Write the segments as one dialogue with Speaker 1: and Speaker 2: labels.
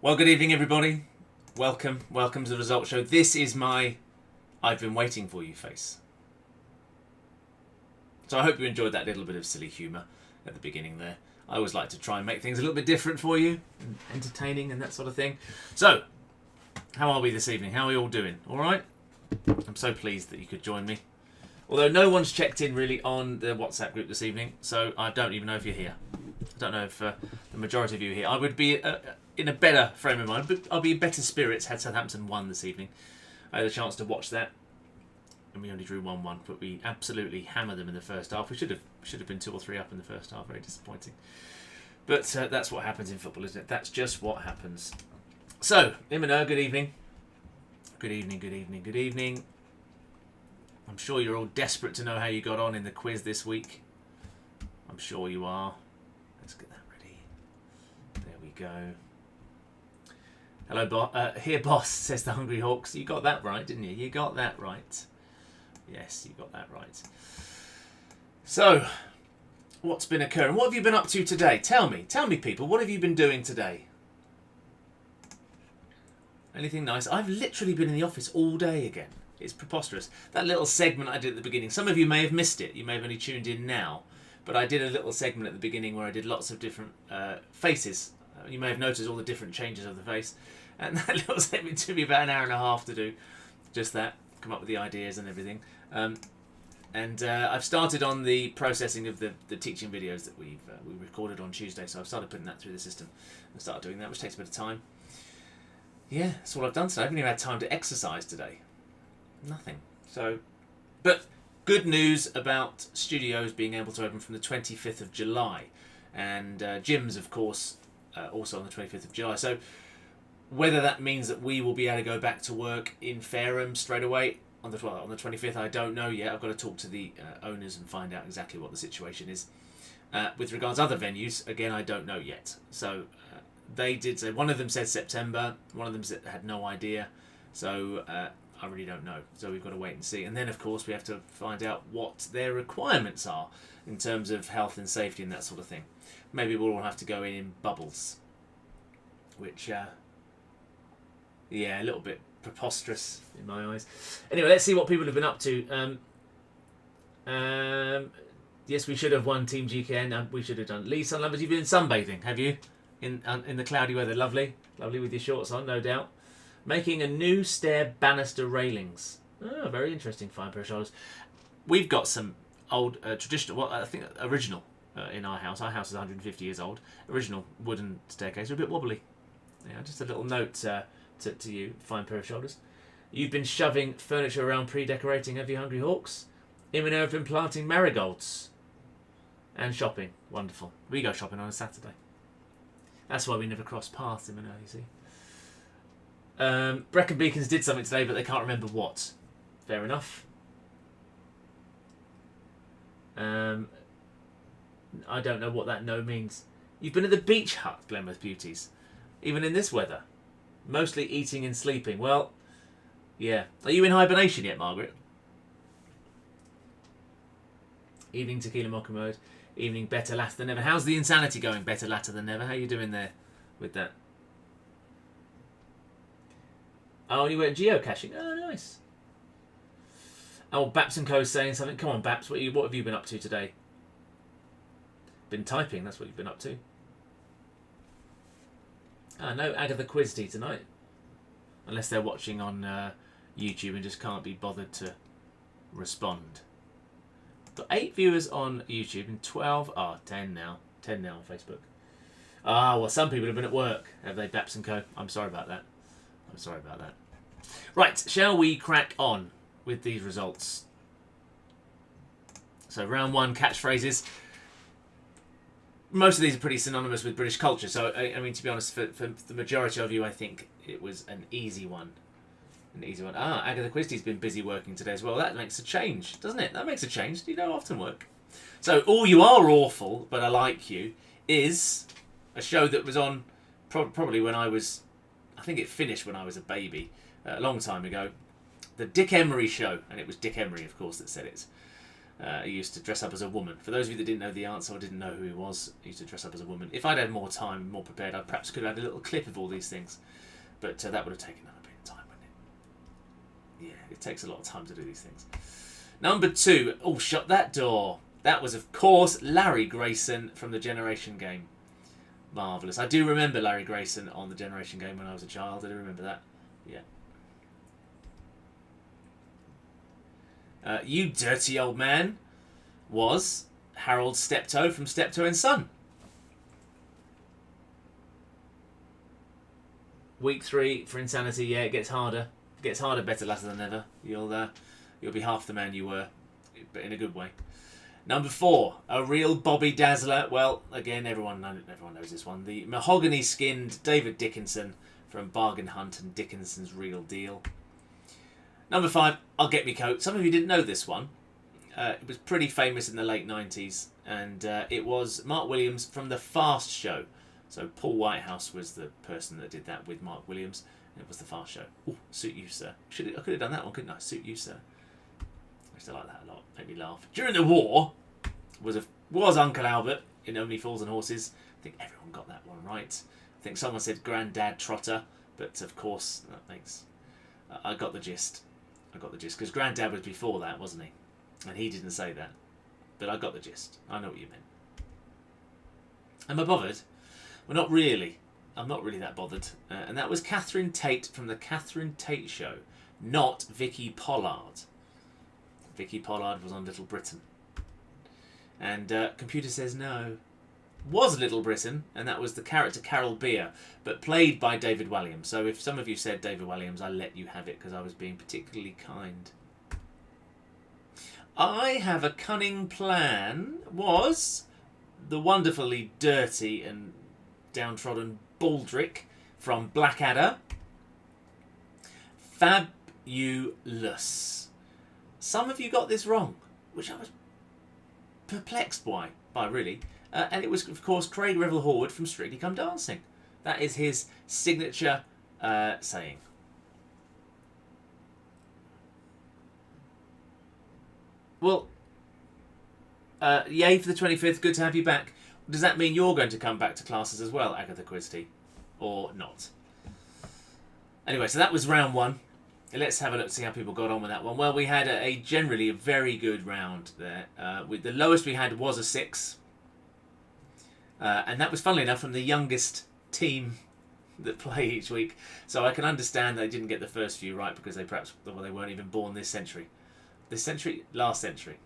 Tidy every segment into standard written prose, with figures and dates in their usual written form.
Speaker 1: Well, good evening, everybody. Welcome to the results show. This is my I've been waiting for you face. So I hope you enjoyed that little bit of silly humour at the beginning there. I always like to try and make things a little bit different for you, and entertaining and that sort of thing. So, how are we this evening? How are we all doing? All right? I'm so pleased that you could join me. Although no one's checked in really on the WhatsApp group this evening, so I don't even know if you're here. I don't know if the majority of you are here. I would be in a better frame of mind, but I'll be in better spirits had Southampton won this evening. I had a chance to watch that, and we only drew 1-1, but we absolutely hammered them in the first half. We should have been 2 or 3 up in the first half. Very disappointing. But that's what happens in football, isn't it? That's just what happens. So, Imano, good evening. Good evening, good evening, good evening. I'm sure you're all desperate to know how you got on in the quiz this week. I'm sure you are. Let's get that ready. There we go. Hello, here, boss, says the Hungry Hawks. You got that right, didn't you? You got that right. Yes, you got that right. So, what's been occurring? What have you been up to today? Tell me, people. What have you been doing today? Anything nice? I've literally been in the office all day again. It's preposterous. That little segment I did at the beginning, some of you may have missed it. You may have only tuned in now. But I did a little segment at the beginning where I did lots of different faces. You may have noticed all the different changes of the face. And that little segment took me about an hour and a half to do. Just that. Come up with the ideas and everything. I've started on the processing of the teaching videos that we recorded on Tuesday. So I've started putting that through the system and started doing that, which takes a bit of time. Yeah, that's all I've done today. I haven't even had time to exercise today. Nothing. So, but good news about studios being able to open from the 25th of July. And gyms, of course, also on the 25th of July. So whether that means that we will be able to go back to work in Fareham straight away on the 25th, I don't know yet. I've got to talk to the owners and find out exactly what the situation is. With regards to other venues, again, I don't know yet. So they did say, one of them said September, one of them had no idea. So I really don't know. So we've got to wait and see. And then, of course, we have to find out what their requirements are in terms of health and safety and that sort of thing. Maybe we'll all have to go in bubbles, which, yeah, a little bit preposterous in my eyes. Anyway, let's see what people have been up to. Yes, we should have won Team GKN. We should have done. Lee Sunlovers, you've been sunbathing, have you? In the cloudy weather. Lovely with your shorts on, no doubt. Making a new stair banister railings. Oh, very interesting. Fine pair of shoulders. We've got some old traditional, well, I think original in our house. Our house is 150 years old. Original wooden staircase. They're a bit wobbly. Yeah, just a little note to you. Fine pair of shoulders. You've been shoving furniture around pre-decorating, have you, Hungry Hawks? Imano have been planting marigolds. And shopping. Wonderful. We go shopping on a Saturday. That's why we never cross paths, Imano, you see. Brecon Beacons did something today, but they can't remember what. Fair enough. I don't know what that no means. You've been at the beach hut, Glenmouth Beauties. Even in this weather. Mostly eating and sleeping. Well, yeah. Are you in hibernation yet, Margaret? Evening Tequila Mocha Mode. Evening Better Latter Than Never. How's the insanity going, Better Latter Than Never? How are you doing there with that? Oh, you went geocaching. Oh, nice. Oh, Baps and Co's saying something. Come on, Baps. What have you been up to today? Been typing. That's what you've been up to. No Agatha Quiz tea tonight. Unless they're watching on YouTube and just can't be bothered to respond. Got 8 viewers on YouTube and 12. 10 now. 10 now on Facebook. Well, some people have been at work. Have they, Baps and Co? I'm sorry about that. I'm sorry about that. Right, shall we crack on with these results? So round 1, catchphrases. Most of these are pretty synonymous with British culture. So, I mean, to be honest, for the majority of you, I think it was an easy one. Agatha Christie's been busy working today as well. That makes a change, doesn't it? That makes a change. You don't often work. So, All You Are Awful, But I Like You is a show that was on probably when I was... I think it finished when I was a baby, a long time ago. The Dick Emery Show, and it was Dick Emery, of course, that said it. He used to dress up as a woman. For those of you that didn't know the answer or didn't know who he was, he used to dress up as a woman. If I'd had more time, more prepared, I perhaps could have had a little clip of all these things. But that would have taken a bit of time, wouldn't it? Yeah, it takes a lot of time to do these things. Number 2. Oh, shut that door. That was, of course, Larry Grayson from the Generation game. Marvellous. I do remember Larry Grayson on the Generation game when I was a child. I do remember that. Yeah. You dirty old man was Harold Steptoe from Steptoe and Son. Week 3 for Insanity. Yeah, it gets harder. It gets harder, better, latter than ever. You'll be half the man you were, but in a good way. Number 4, a real Bobby Dazzler. Well, again, everyone knows this one. The mahogany-skinned David Dickinson from Bargain Hunt and Dickinson's Real Deal. Number 5, I'll Get Me Coat. Some of you didn't know this one. It was pretty famous in the late 90s, and it was Mark Williams from The Fast Show. So Paul Whitehouse was the person that did that with Mark Williams, and it was The Fast Show. Ooh, Suit You, Sir. I could have done that one, couldn't I? Suit You, Sir. I used to like that a lot. Made me laugh. During the war was Uncle Albert in Only Fools and Horses. I think everyone got that one right. I think someone said Grandad Trotter, but of course that makes... I got the gist. Because Grandad was before that, wasn't he? And he didn't say that. But I got the gist. I know what you meant. Am I bothered? Well, not really. I'm not really that bothered. And that was Catherine Tate from the Catherine Tate Show, not Vicky Pollard. Vicky Pollard was on Little Britain. And computer says no. Was Little Britain, and that was the character Carol Beer, but played by David Walliams. So if some of you said David Walliams, I let you have it because I was being particularly kind. I Have a Cunning Plan was the wonderfully dirty and downtrodden Baldric from Blackadder. Fabulous. Some of you got this wrong, which I was perplexed by really. And it was, of course, Craig Revel Horwood from Strictly Come Dancing. That is his signature saying. Well, yay for the 25th. Good to have you back. Does that mean you're going to come back to classes as well, Agatha Christie? Or not? Anyway, so that was round 1. Let's have a look, see how people got on with that one. Well, we had a generally a very good round there. With the lowest we had was a 6. And that was, funnily enough, from the youngest team that play each week. So I can understand they didn't get the first few right because they weren't even born this century. This century? Last century.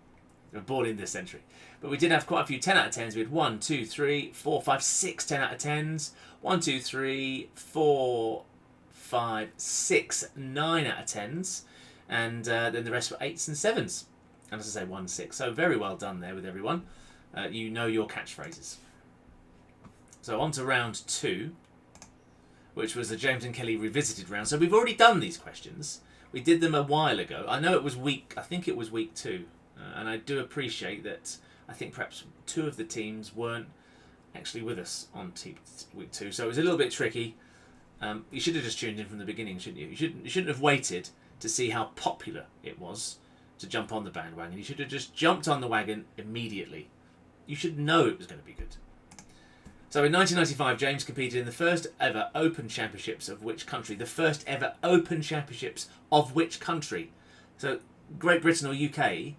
Speaker 1: They were born in this century. But we did have quite a few 10 out of 10s. We had 1, 2, 3, 4, 5, 6 10 out of 10s. 1, 2, 3, 4, 5, 6, 9 out of 10s. And then the rest were 8s and 7s. And as I say, 1, 6. So very well done there with everyone. You know your catchphrases. So on to round 2, which was the James and Kelly revisited round. So we've already done these questions. We did them a while ago. I know I think it was week 2. And I do appreciate that I think perhaps 2 of the teams weren't actually with us on week 2. So it was a little bit tricky. You should have just tuned in from the beginning, shouldn't you? You shouldn't have waited to see how popular it was to jump on the bandwagon. You should have just jumped on the wagon immediately. You should know it was going to be good. So in 1995, James competed in the first ever Open Championships of which country? The first ever Open Championships of which country? So Great Britain or UK,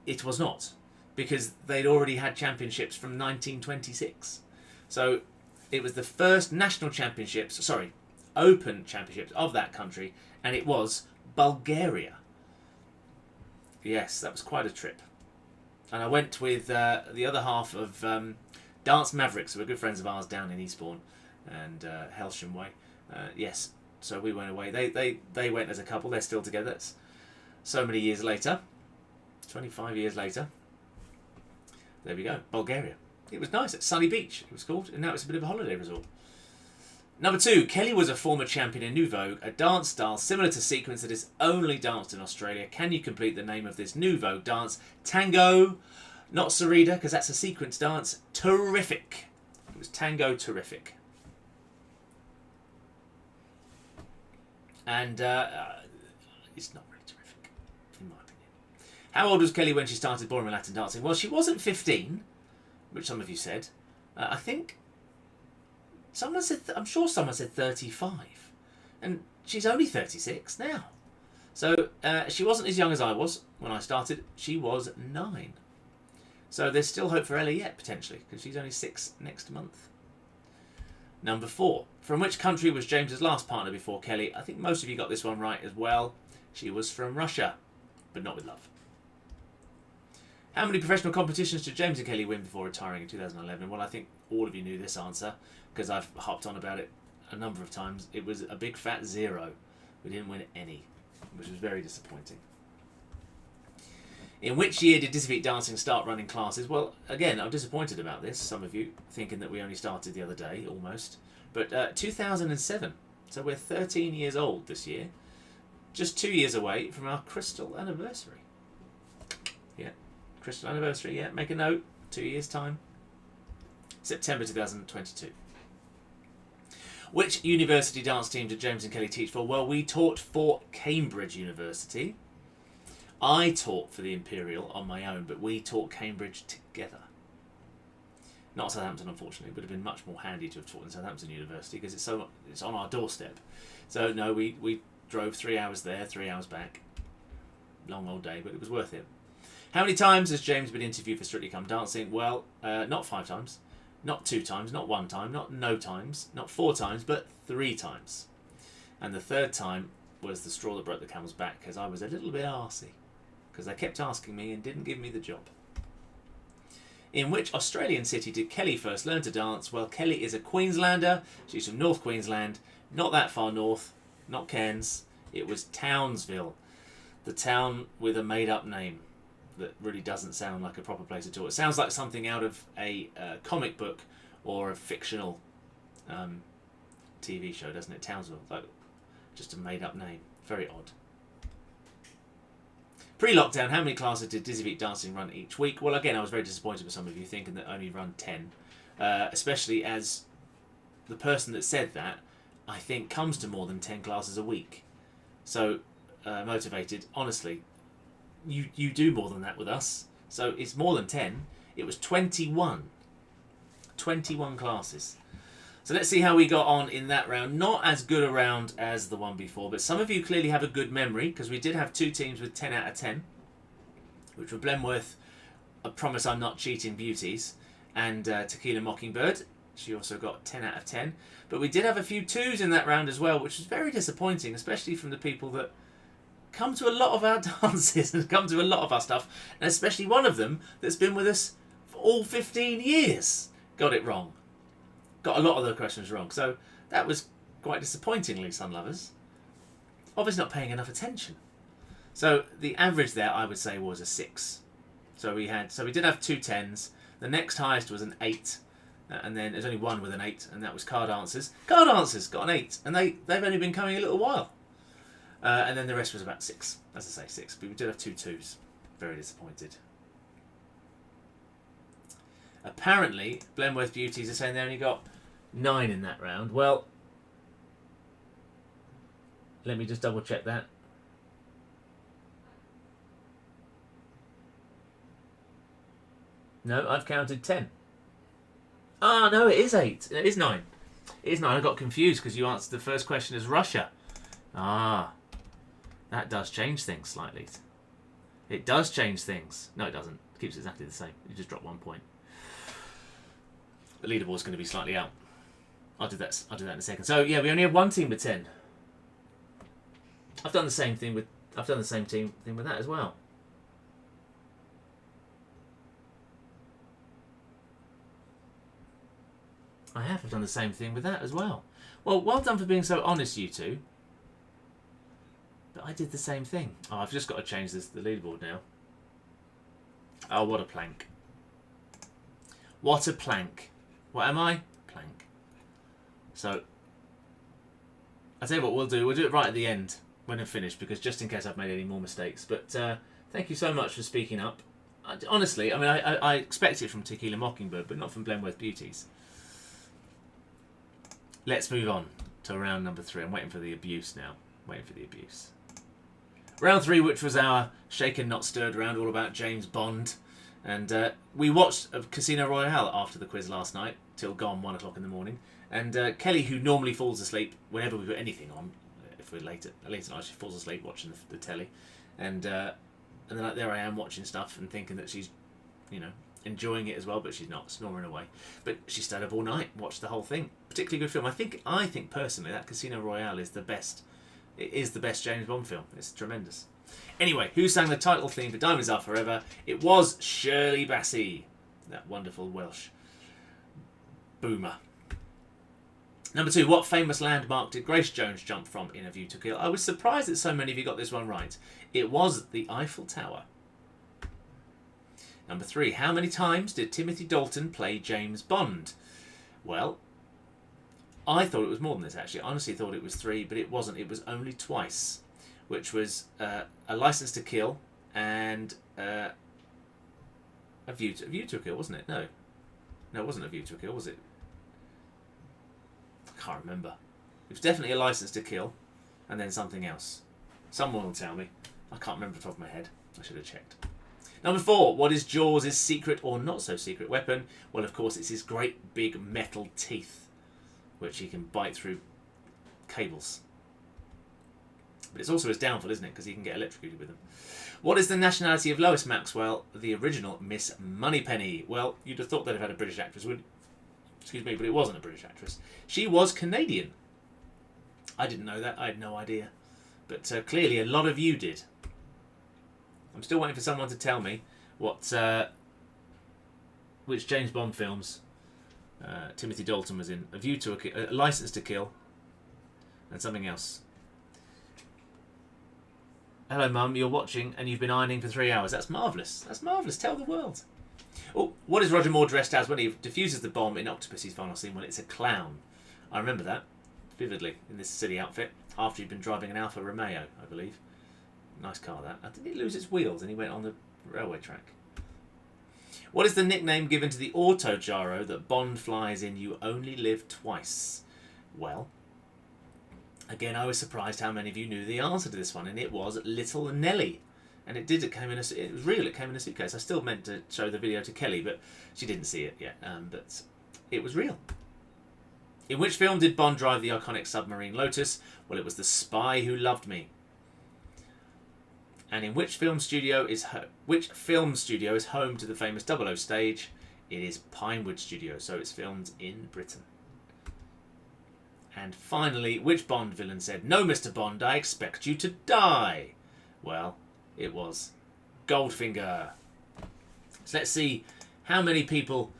Speaker 1: it was not, because they'd already had championships from 1926. So it was the first national championships, Open Championships of that country, and it was Bulgaria. Yes, that was quite a trip. And I went with the other half of Dance Mavericks, who were good friends of ours down in Eastbourne and Helsham Way. Yes, so we went away. They went as a couple. They're still together. It's so many years later, 25 years later. There we go, Bulgaria. It was nice at Sunny Beach, it was called, and now it's a bit of a holiday resort. Number 2, Kelly was a former champion in New Vogue, a dance style similar to sequence that is only danced in Australia. Can you complete the name of this New Vogue dance? Tango, not Sarita, because that's a sequence dance. Terrific. It was Tango Terrific. And it's not really terrific, in my opinion. How old was Kelly when she started ballroom Latin dancing? Well, she wasn't 15, which some of you said. I think someone said, I'm sure someone said 35. And she's only 36 now. So she wasn't as young as I was when I started. She was 9. So there's still hope for Ellie yet, potentially, because she's only 6 next month. Number 4. From which country was James's last partner before Kelly? I think most of you got this one right as well. She was from Russia, but not with love. How many professional competitions did James and Kelly win before retiring in 2011? Well, I think all of you knew this answer, because I've harped on about it a number of times. It was a big fat 0. We didn't win any, which was very disappointing. In which year did Dizzyfeet Dancing start running classes? Well, again, I'm disappointed about this, some of you, thinking that we only started the other day, almost. But 2007, so we're 13 years old this year. Just 2 years away from our crystal anniversary. Yeah, crystal anniversary, yeah, make a note, 2 years' time. September 2022. Which university dance team did James and Kelly teach for? Well, we taught for Cambridge University. I taught for the Imperial on my own, but we taught Cambridge together. Not Southampton, unfortunately. It would have been much more handy to have taught in Southampton University because it's on our doorstep. So no, we drove 3 hours there, 3 hours back. Long old day, but it was worth it. How many times has James been interviewed for Strictly Come Dancing? Well, not 5 times, not 2 times, not 1 time, not no times, not 4 times, but 3 times. And the 3rd time was the straw that broke the camel's back because I was a little bit arsey. Because they kept asking me and didn't give me the job. In which Australian city did Kelly first learn to dance? Well, Kelly is a Queenslander. She's from North Queensland. Not that far north. Not Cairns. It was Townsville. The town with a made-up name that really doesn't sound like a proper place at all. It sounds like something out of a comic book or a fictional TV show, doesn't it? Townsville. Like, just a made-up name. Very odd. Pre-lockdown, how many classes did Dizzyfeet Dancing run each week? Well, again, I was very disappointed with some of you thinking that only run 10. Especially as the person that said that, I think, comes to more than 10 classes a week. So, motivated. Honestly, you do more than that with us. So, it's more than 10. It was 21. 21 classes. So let's see how we got on in that round. Not as good a round as the one before, but some of you clearly have a good memory because we did have 2 teams with 10 out of 10, which were Blenworth, I Promise I'm Not Cheating Beauties, and Tequila Mockingbird. She also got 10 out of 10. But we did have a few 2s in that round as well, which was very disappointing, especially from the people that come to a lot of our dances and come to a lot of our stuff, and especially one of them that's been with us for all 15 years. Got it wrong. Got a lot of the questions wrong. So that was quite disappointingly, Sun Lovers. Obviously not paying enough attention. So the average there, I would say, was a 6. So we did have 2 10s. The next highest was an 8. And then there's only one with an 8, and that was Car Dancers. Car Dancers got an 8, and they've only been coming a little while. And then the rest was about 6. As I say, 6. But we did have 2 2s. Very disappointed. Apparently, Blenworth Beauties are saying they only got 9 in that round. Well, let me just double check that. No, I've counted 10. Ah, no, it is 8. It is 9. It is 9. I got confused because you answered the first question as Russia. Ah, that does change things slightly. It does change things. No, it doesn't. It keeps exactly the same. You just drop 1 point. The leaderboard's going to be slightly out. I'll do that in a second. So yeah, we only have 1 team with 10. I've done the same thing with thing with that as well. I've done the same thing with that as well. Well, well done for being so honest, you two. But I did the same thing. Oh, I've just got to change the leaderboard now. Oh, what a plank. What a plank. What am I? Plank. So, I'll tell you what we'll do. We'll do it right at the end when I'm finished, because just in case I've made any more mistakes. But thank you so much for speaking up. Honestly, I mean, I expect it from Tequila Mockingbird, but not from Blenworth Beauties. Let's move on to round number 3. I'm waiting for the abuse now. Waiting for the abuse. Round 3, which was our shaken not stirred round, all about James Bond. And we watched Casino Royale after the quiz last night, till gone 1 o'clock in the morning. And Kelly, who normally falls asleep whenever we put anything on, if we're late at night, she falls asleep watching the telly. And then there I am watching stuff and thinking that she's, enjoying it as well, but she's not, snoring away. But she stayed up all night, watched the whole thing. Particularly good film. I think personally that Casino Royale is the best. It is the best James Bond film. It's tremendous. Anyway, who sang the title theme for Diamonds Are Forever? It was Shirley Bassey, that wonderful Welsh boomer. Number 2, what famous landmark did Grace Jones jump from in A View to Kill? I was surprised that so many of you got this one right. It was the Eiffel Tower. Number 3, how many times did Timothy Dalton play James Bond? Well, I thought it was more than this, actually. I honestly thought it was 3, but it wasn't. It was only twice, which was A License to Kill and A View to Kill, wasn't it? No, it wasn't A View to Kill, was it? I can't remember. It was definitely A License to Kill and then something else. Someone will tell me. I can't remember off the top of my head. I should have checked. Number 4, what is Jaws' secret or not so secret weapon? Well, of course, it's his great big metal teeth, which he can bite through cables. But it's also his downfall, isn't it? Because he can get electrocuted with them. What is the nationality of Lois Maxwell, the original Miss Moneypenny? Well, you'd have thought they'd have had a British actress, wouldn't you? Excuse me, but it wasn't a British actress. She was Canadian. I didn't know that. I had no idea. But clearly a lot of you did. I'm still waiting for someone to tell me which James Bond films Timothy Dalton was in. A License to Kill and something else. Hello, Mum. You're watching and you've been ironing for 3 hours. That's marvellous. That's marvellous. Tell the world. Oh, what is Roger Moore dressed as when he defuses the bomb in Octopussy's final scene? Well, it's a clown. I remember that vividly in this silly outfit after he'd been driving an Alfa Romeo, I believe. Nice car, that. I think it lose its wheels and he went on the railway track. What is the nickname given to the autogyro that Bond flies in You Only Live Twice? Well, again, I was surprised how many of you knew the answer to this one, and it was Little Nelly. And it was real, it came in a suitcase. I still meant to show the video to Kelly, but she didn't see it yet. But it was real. In which film did Bond drive the iconic submarine Lotus? Well, it was The Spy Who Loved Me. And in which film studio is home to the famous 00 stage? It is Pinewood Studio, so it's filmed in Britain. And finally, which Bond villain said, "No, Mr. Bond, I expect you to die"? Well, it was Goldfinger. So let's see how many people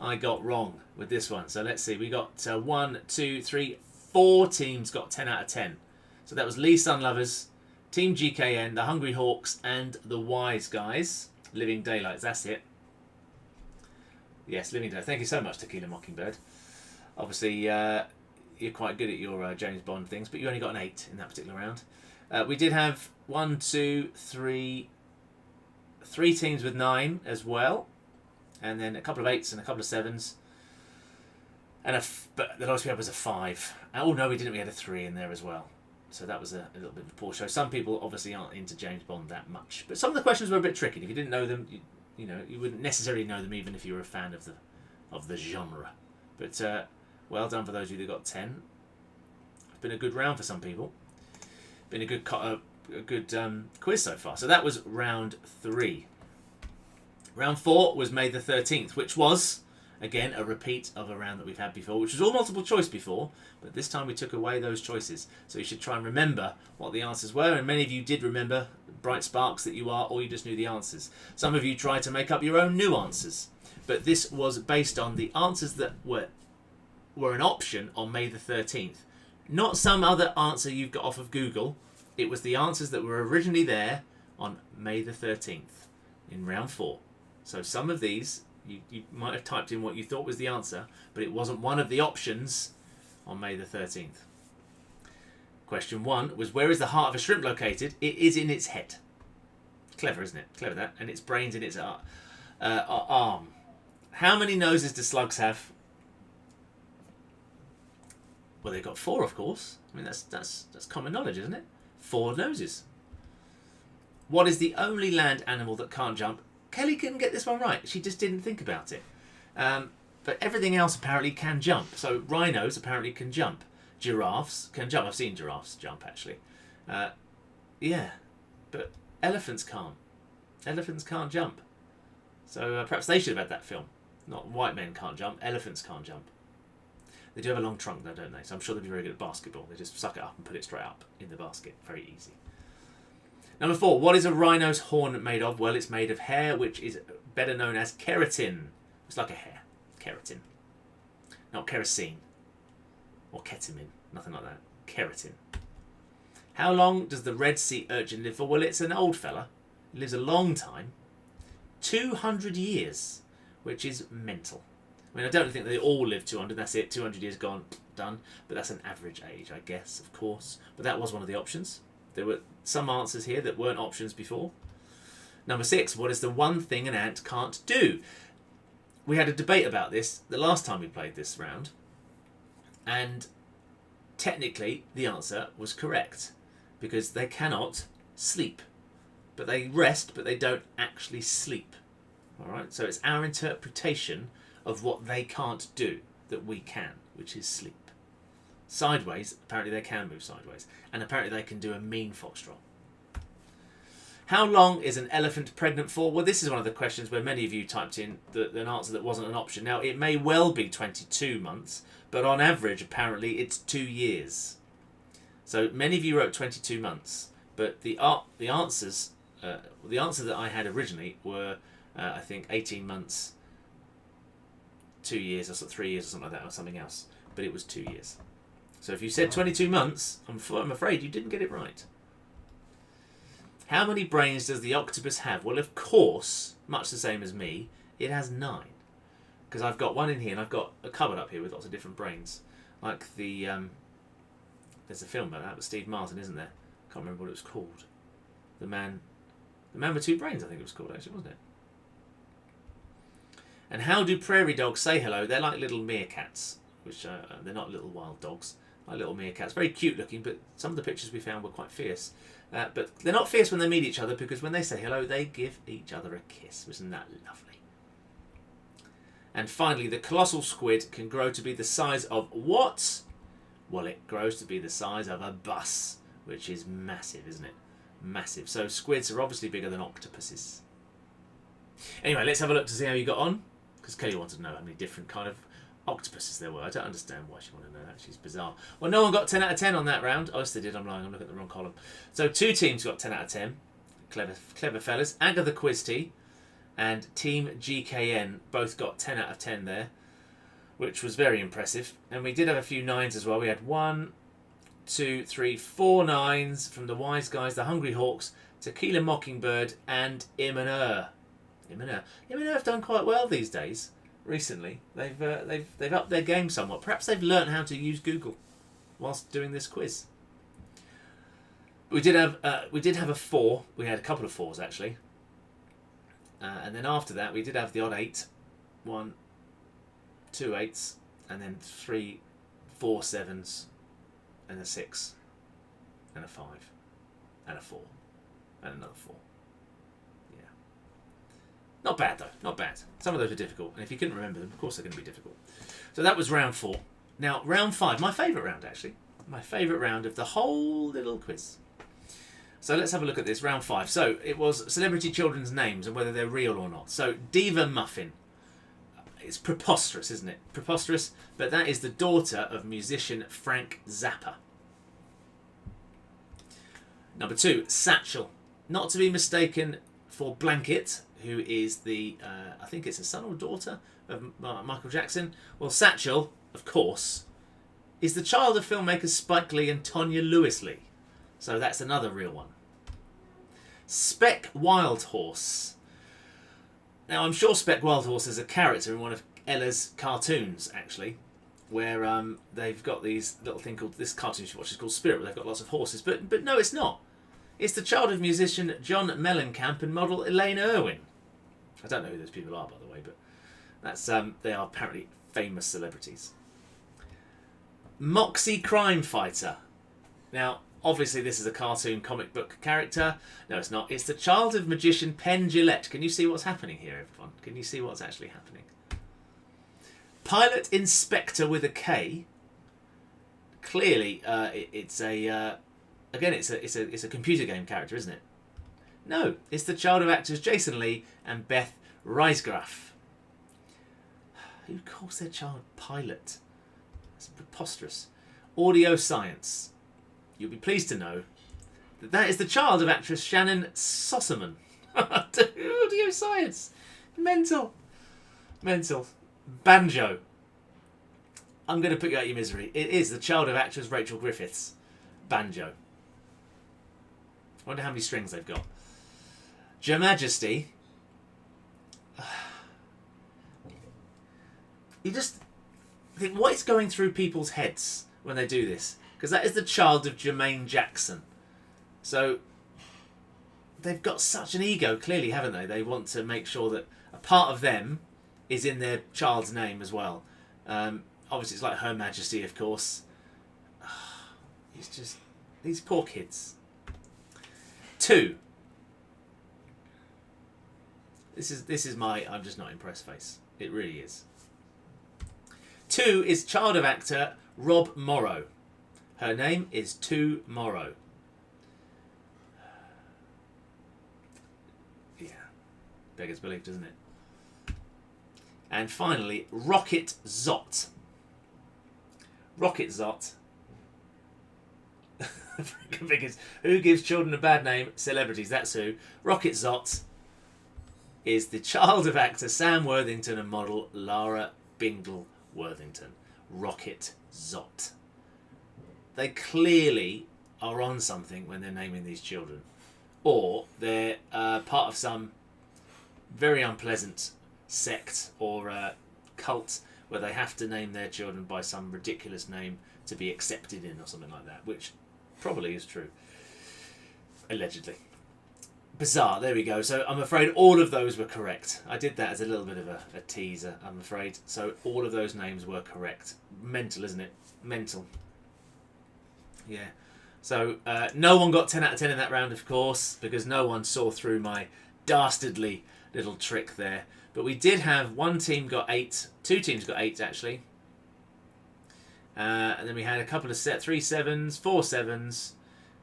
Speaker 1: I got wrong with this one. So let's see, we got 1, 2, 3, 4 teams got 10 out of 10. So that was Lee Sunlovers, Team GKN, the Hungry Hawks, and the Wise Guys. Living Daylights, that's it. Yes, Living Daylights. Thank you so much, Tequila Mockingbird. Obviously, you're quite good at your James Bond things, but you only got an 8 in that particular round. We did have 1, 2, 3 teams with 9 as well, and then a couple of 8s and a couple of 7s, and but the lowest we had was a 5. Oh no, we didn't. We had a 3 in there as well. So that was a little bit of a poor show. Some people obviously aren't into James Bond that much, but some of the questions were a bit tricky. If you didn't know them, you wouldn't necessarily know them even if you were a fan of the genre. But well done for those of you that got 10. It's been a good round for some people. Been a good quiz so far. So that was round 3. Round 4 was May the 13th, which was, again, a repeat of a round that we've had before, which was all multiple choice before, but this time we took away those choices. So you should try and remember what the answers were, and many of you did remember, bright sparks that you are, or you just knew the answers. Some of you tried to make up your own new answers, but this was based on the answers that were an option on May the 13th. Not some other answer you've got off of Google. It was the answers that were originally there on May the 13th in round 4. So some of these, you might have typed in what you thought was the answer, but it wasn't one of the options on May the 13th. Question 1 was, where is the heart of a shrimp located? It is in its head. Clever, isn't it? Clever that. And its brain's in its arm. How many noses do slugs have? Well, they've got 4, of course. I mean, that's common knowledge, isn't it? 4 noses. What is the only land animal that can't jump? Kelly couldn't get this one right. She just didn't think about it. But everything else apparently can jump. So rhinos apparently can jump. Giraffes can jump. I've seen giraffes jump, actually. Yeah, but elephants can't. Elephants can't jump. So perhaps they should have had that film. Not white men can't jump, elephants can't jump. They do have a long trunk though, don't they? So I'm sure they'd be very good at basketball. They just suck it up and put it straight up in the basket. Very easy. Number 4. What is a rhino's horn made of? Well, it's made of hair, which is better known as keratin. It's like a hair. Keratin. Not kerosene. Or ketamine. Nothing like that. Keratin. How long does the Red Sea urchin live for? Well, it's an old fella. He lives a long time. 200 years, which is mental. I mean, I don't think they all live 200. That's it. 200 years gone, done. But that's an average age, I guess, of course. But that was one of the options. There were some answers here that weren't options before. Number 6. What is the one thing an ant can't do? We had a debate about this the last time we played this round. And technically, the answer was correct. Because they cannot sleep. But they rest, but they don't actually sleep. Alright, so it's our interpretation of what they can't do that we can, which is sleep. Sideways, apparently they can move sideways. And apparently they can do a mean foxtrot. How long is an elephant pregnant for? Well, this is one of the questions where many of you typed in an answer that wasn't an option. Now, it may well be 22 months, but on average, apparently, it's 2 years. So many of you wrote 22 months, but the answer that I had originally were, I think, 18 months, 2 years, or 3 years, or something like that, or something else. But it was 2 years. So if you said 22 months, I'm afraid you didn't get it right. How many brains does the octopus have? Well, of course, much the same as me, it has 9. Because I've got one in here, and I've got a cupboard up here with lots of different brains. Like the, there's a film about that with Steve Martin, isn't there? Can't remember what it was called. The Man with Two Brains, I think it was called, actually, wasn't it? And how do prairie dogs say hello? They're like little meerkats, which they're not little wild dogs. Like little meerkats. Very cute looking, but some of the pictures we found were quite fierce. But they're not fierce when they meet each other, because when they say hello, they give each other a kiss. Isn't that lovely? And finally, the colossal squid can grow to be the size of what? Well, it grows to be the size of a bus, which is massive, isn't it? Massive. So squids are obviously bigger than octopuses. Anyway, let's have a look to see how you got on, because Kelly wanted to know how many different kind of octopuses there were. I don't understand why she wanted to know that. She's bizarre. Well, no one got 10 out of 10 on that round. Oh, yes, they did. I'm lying. I'm looking at the wrong column. So 2 teams got 10 out of 10. Clever fellas. Agatha Quiz Tea and Team GKN both got 10 out of 10 there, which was very impressive. And we did have a few 9s as well. We had 1, 2, 3, 4 9s from the Wise Guys, the Hungry Hawks, Tequila Mockingbird, and Imanur. Imanur have done quite well these days. Recently, they've upped their game somewhat. Perhaps they've learnt how to use Google whilst doing this quiz. We did have a 4. We had a couple of 4s actually, and then after that we did have the odd 8, 1, 2 8s, and then 3, 4 7s, and a 6, and a 5, and a 4, and another 4. Not bad though, not bad. Some of those are difficult, and if you couldn't remember them, of course they're going to be difficult. So that was round 4. Now, round 5, my favourite round actually. My favourite round of the whole little quiz. So let's have a look at this, round 5. So it was celebrity children's names and whether they're real or not. So Diva Muffin. It's preposterous, isn't it? Preposterous, but that is the daughter of musician Frank Zappa. Number 2, Satchel. Not to be mistaken for Blanket, who is the, I think it's a son or daughter of Michael Jackson. Well, Satchel, of course, is the child of filmmakers Spike Lee and Tonya Lewis Lee. So that's another real one. Speck Wildhorse. Now, I'm sure Speck Wildhorse is a character in one of Ella's cartoons, actually, where they've got these little thing called, this cartoon she watches called Spirit, where they've got lots of horses. But no, it's not. It's the child of musician John Mellencamp and model Elaine Irwin. I don't know who those people are, by the way, but that's they are apparently famous celebrities. Moxie Crime Fighter. Now, obviously this is a cartoon comic book character. No, it's not. It's the child of magician Penn Jillette. Can you see what's happening here, everyone? Can you see what's actually happening? Pilot Inspector with a K. Clearly, it's a again, it's a computer game character, isn't it? No, it's the child of actors Jason Lee and Beth Riesgraf. Who calls their child Pilot? That's preposterous. Audio Science. You'll be pleased to know that that is the child of actress Shannon Sossaman. Audio Science. Mental. Mental. Banjo. I'm going to put you out of your misery. It is the child of actress Rachel Griffiths. Banjo. I wonder how many strings they've got. Your Majesty. You just think, what is going through people's heads when they do this? Because that is the child of Jermaine Jackson. So they've got such an ego, clearly, haven't they? They want to make sure that a part of them is in their child's name as well. Obviously, it's like Her Majesty, of course. It's just these poor kids. 2. This is my I'm just not impressed face. It really is. 2 is child of actor Rob Morrow. Her name is Tu Morrow. Yeah, beggars belief, doesn't it? And finally, Rocket Zott. Rocket Zott. Because who gives children a bad name? Celebrities, that's who. Rocket Zott is the child of actor Sam Worthington and model Lara Bingle Worthington. Rocket Zott. They clearly are on something when they're naming these children. Or they're part of some very unpleasant sect or cult where they have to name their children by some ridiculous name to be accepted in or something like that, which probably is true. Allegedly. Bizarre, there we go. So I'm afraid all of those were correct. I did that as a little bit of a teaser, I'm afraid. So all of those names were correct. Mental, isn't it? Mental. Yeah. So no one got 10 out of 10 in that round, of course, because no one saw through my dastardly little trick there. But we did have one team got 8, 2 teams got 8 actually. And then we had a couple of 3 7s, 4 7s,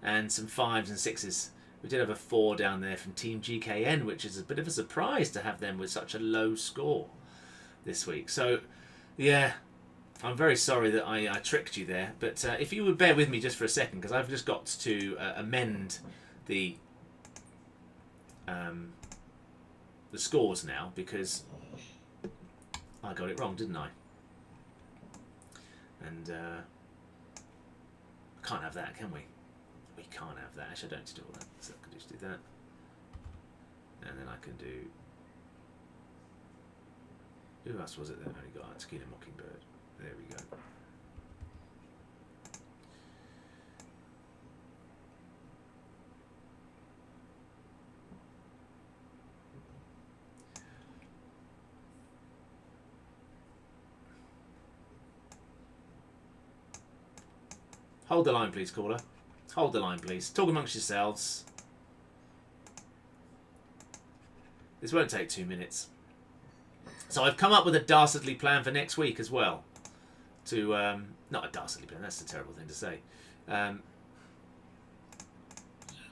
Speaker 1: and some 5s and 6s. We did have a 4 down there from Team GKN, which is a bit of a surprise to have them with such a low score this week. So, yeah, I'm very sorry that I tricked you there. But if you would bear with me just for a second, because I've just got to amend the scores now, because I got it wrong, didn't I? And can't have that, can we? We can't have that. Actually, I don't need to do all that. So I can just do that. And then I can do... Who else was it that only got Skin and Mockingbird? There we go. Hold the line, please, caller. Hold the line, please. Talk amongst yourselves. This won't take 2 minutes. So I've come up with a dastardly plan for next week as well. To not a dastardly plan. That's a terrible thing to say.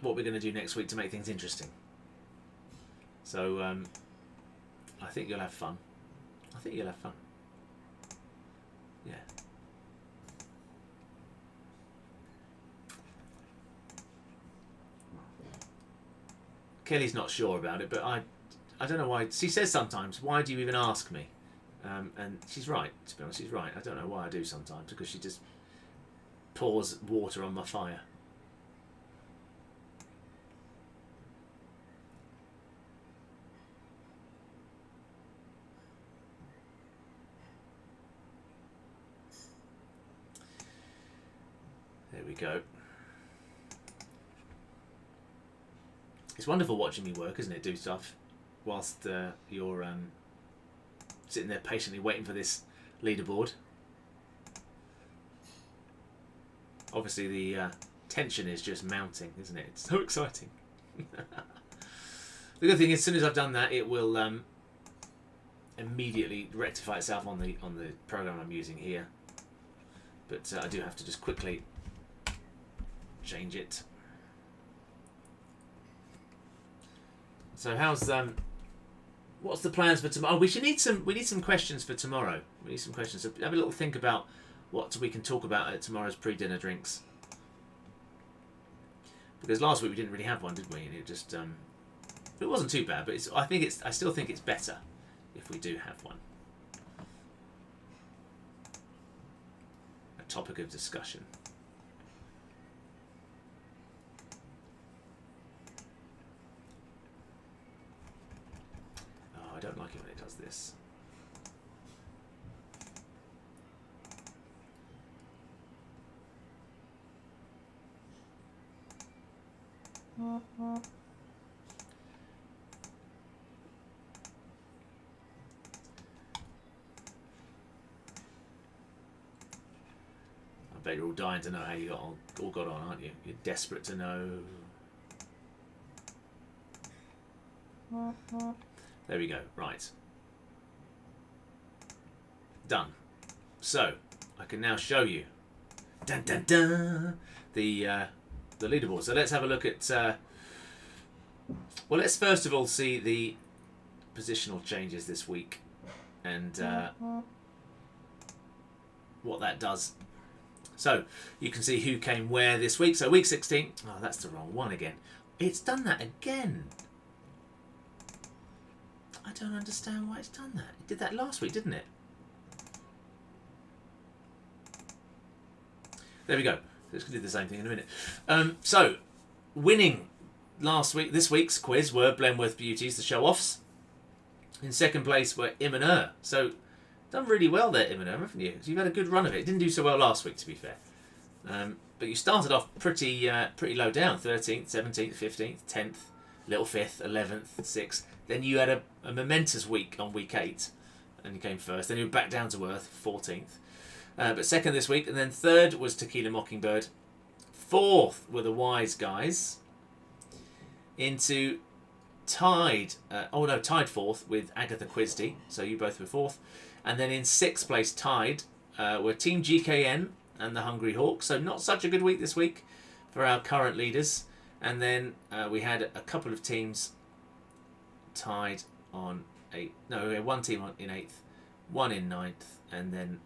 Speaker 1: What we're going to do next week to make things interesting. So I think you'll have fun. I think you'll have fun. Yeah. Kelly's not sure about it, but I don't know why. She says sometimes, why do you even ask me? And she's right, to be honest, she's right. I don't know why I do sometimes, because she just pours water on my fire. There we go. It's wonderful watching me work, isn't it? Do stuff whilst you're sitting there patiently waiting for this leaderboard. Obviously, the Tension is just mounting, isn't it? It's so exciting. The good thing is, as soon as I've done that, it will immediately rectify itself on the program I'm using here. But I do have to just quickly change it. So how's what's the plans for tomorrow? Oh, we need some questions for tomorrow. We need some questions. So have a little think about what we can talk about at tomorrow's pre-dinner drinks. Because last week we didn't really have one, did we? And it just it wasn't too bad, but I still think it's better if we do have one. A topic of discussion. Oh, I don't like it when it does this. I bet you're all dying to know how you all got on, aren't you? You're desperate to know. There we go. Right. Done. So I can now show you. Dun dun dun. The leaderboard. So let's have a look at. Well, let's first of all see the positional changes this week and what that does. So you can see who came where this week. So week 16. Oh, that's the wrong one again. It's done that again. I don't understand why it's done that. It did that last week, didn't it? There we go. Let's do the same thing in a minute. So winning this week's quiz were Blenworth Beauties, the show-offs. In second place were Im and Er. So done really well there, Im and Er, haven't you? So you've had a good run of it. Didn't do so well last week, to be fair. But you started off pretty low down. 13th, 17th, 15th, 10th, little 5th, 11th, 6th. Then you had a momentous week on week 8, and you came first. Then you were back down to earth, 14th. But second this week, and then third was Tequila Mockingbird. Fourth were the Wise Guys. Into tied fourth with Agatha Quisty. So you both were fourth. And then in sixth place tied were Team GKN and the Hungry Hawk. So not such a good week this week for our current leaders. And then we had a couple of teams tied on 8. No, we had one team in 8th, one in 9th, and then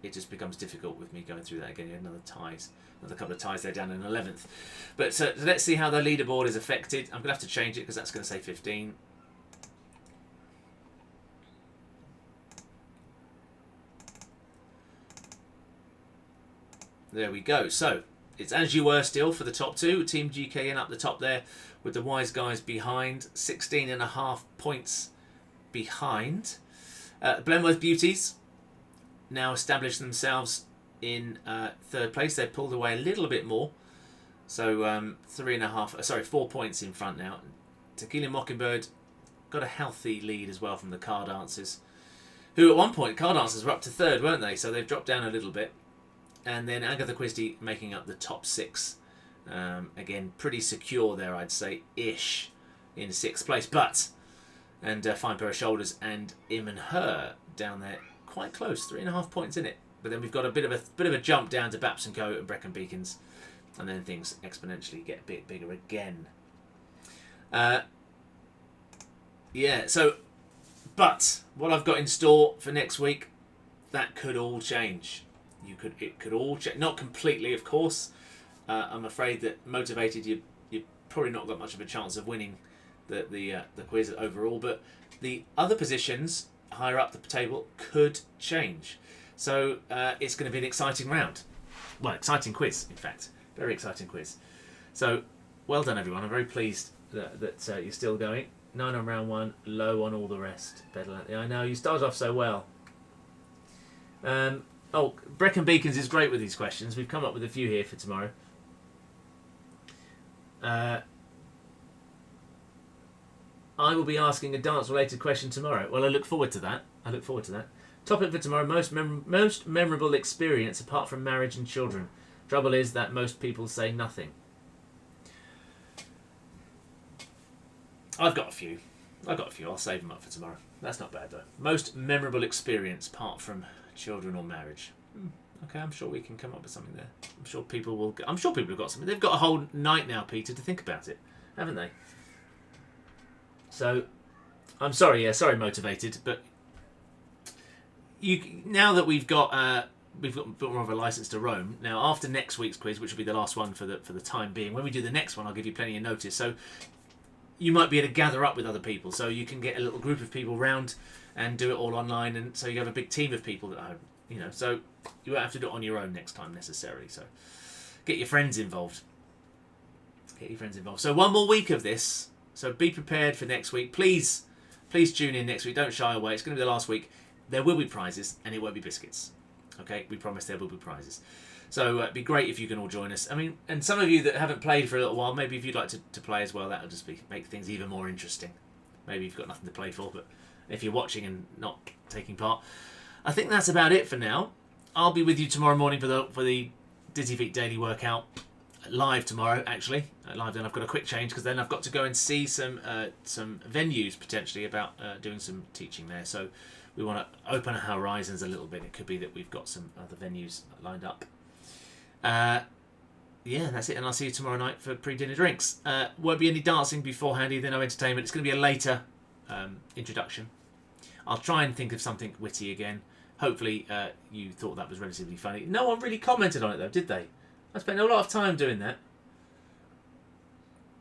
Speaker 1: it just becomes difficult with me going through that again. You had another couple of ties there down in 11th. But let's see how the leaderboard is affected. I'm going to have to change it because that's going to say 15. There we go. So it's as you were still for the top two. Team GKN up the top there with the Wise Guys behind. 16.5 points behind. Blenworth Beauties now established themselves in third place. They pulled away a little bit more. So 4 points in front now. Tequila Mockingbird got a healthy lead as well from the Car Dancers, who at one point, Car Dancers were up to third, weren't they? So they've dropped down a little bit. And then Agatha Christie making up the top 6. Again, pretty secure there, I'd say, ish, in 6th place. And Fine Pair of Shoulders and Im and Her down there, quite close, 3.5 points in it. But then we've got a bit of a jump down to Baps and Co and Brecon Beacons, and then things exponentially get a bit bigger again. But what I've got in store for next week, that could all change. It could all change. Not completely, of course. I'm afraid that motivated, you've probably not got much of a chance of winning the quiz overall. But the other positions higher up the table could change. So it's going to be an exciting round. Well, exciting quiz, in fact. Very exciting quiz. So well done, everyone. I'm very pleased that you're still going. 9 on round 1, low on all the rest. I know, you started off so well. Brecon Beacons is great with these questions. We've come up with a few here for tomorrow. I will be asking a dance-related question tomorrow. Well, I look forward to that. Topic for tomorrow, most memorable experience apart from marriage and children. Trouble is that most people say nothing. I've got a few. I'll save them up for tomorrow. That's not bad though. Most memorable experience apart from children or marriage. Okay, I'm sure we can come up with something there. I'm sure people have got something. They've got a whole night now, Peter, to think about it, haven't they? So, I'm sorry, motivated, but now that we've got a bit more of a license to roam. Now, after next week's quiz, which will be the last one for the time being, when we do the next one, I'll give you plenty of notice. So, you might be able to gather up with other people, so you can get a little group of people round and do it all online, and so you have a big team of people that are, so you won't have to do it on your own next time necessarily. So get your friends involved. So one more week of this, so be prepared for next week. Please tune in next week. Don't shy away. It's going to be the last week. There will be prizes, and it won't be biscuits. Okay, we promise there will be prizes. So it'd be great if you can all join us. I mean, and some of you that haven't played for a little while, maybe if you'd like to play as well, that'll just make things even more interesting. Maybe you've got nothing to play for, but if you're watching and not taking part, I think that's about it for now. I'll be with you tomorrow morning for the Dizzyfeet Daily Workout live tomorrow. Actually, live. Then I've got a quick change because then I've got to go and see some venues potentially about doing some teaching there. So we want to open our horizons a little bit. It could be that we've got some other venues lined up. Yeah, that's it, and I'll see you tomorrow night for pre-dinner drinks. Won't be any dancing beforehand either, no entertainment. It's going to be a later introduction. I'll try and think of something witty again. Hopefully you thought that was relatively funny. No one really commented on it though, did they? I spent a lot of time doing that.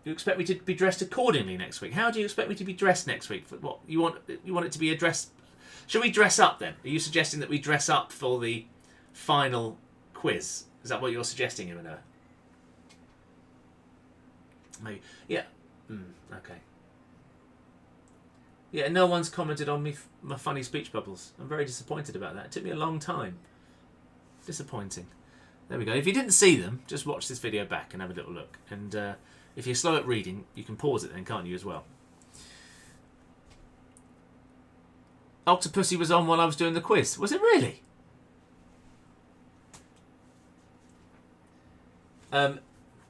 Speaker 1: You expect me to be dressed accordingly next week? How do you expect me to be dressed next week? For what you want it to be a dress? Shall we dress up then? Are you suggesting that we dress up for the final quiz? Is that what you're suggesting, Emma? Maybe. Yeah. Okay. Yeah, no one's commented on my funny speech bubbles. I'm very disappointed about that. It took me a long time. Disappointing. There we go. If you didn't see them, just watch this video back and have a little look. And if you're slow at reading, you can pause it then, can't you, as well? Octopussy was on while I was doing the quiz. Was it really?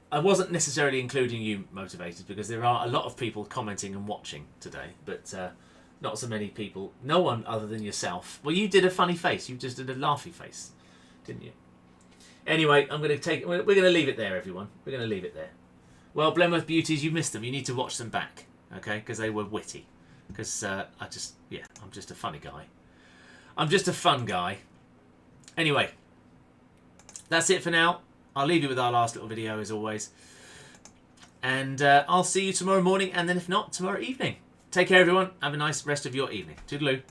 Speaker 1: I wasn't necessarily including you, Motivated, because there are a lot of people commenting and watching today, but not so many people. No one other than yourself. Well, you did a funny face. You just did a laughy face, didn't you? Anyway, we're going to leave it there, everyone. We're going to leave it there. Well, Blenworth Beauties, you missed them. You need to watch them back, okay? Because they were witty. Because I'm just a funny guy. I'm just a fun guy. Anyway, that's it for now. I'll leave you with our last little video as always. And I'll see you tomorrow morning, and then if not, tomorrow evening. Take care, everyone. Have a nice rest of your evening. Toodaloo.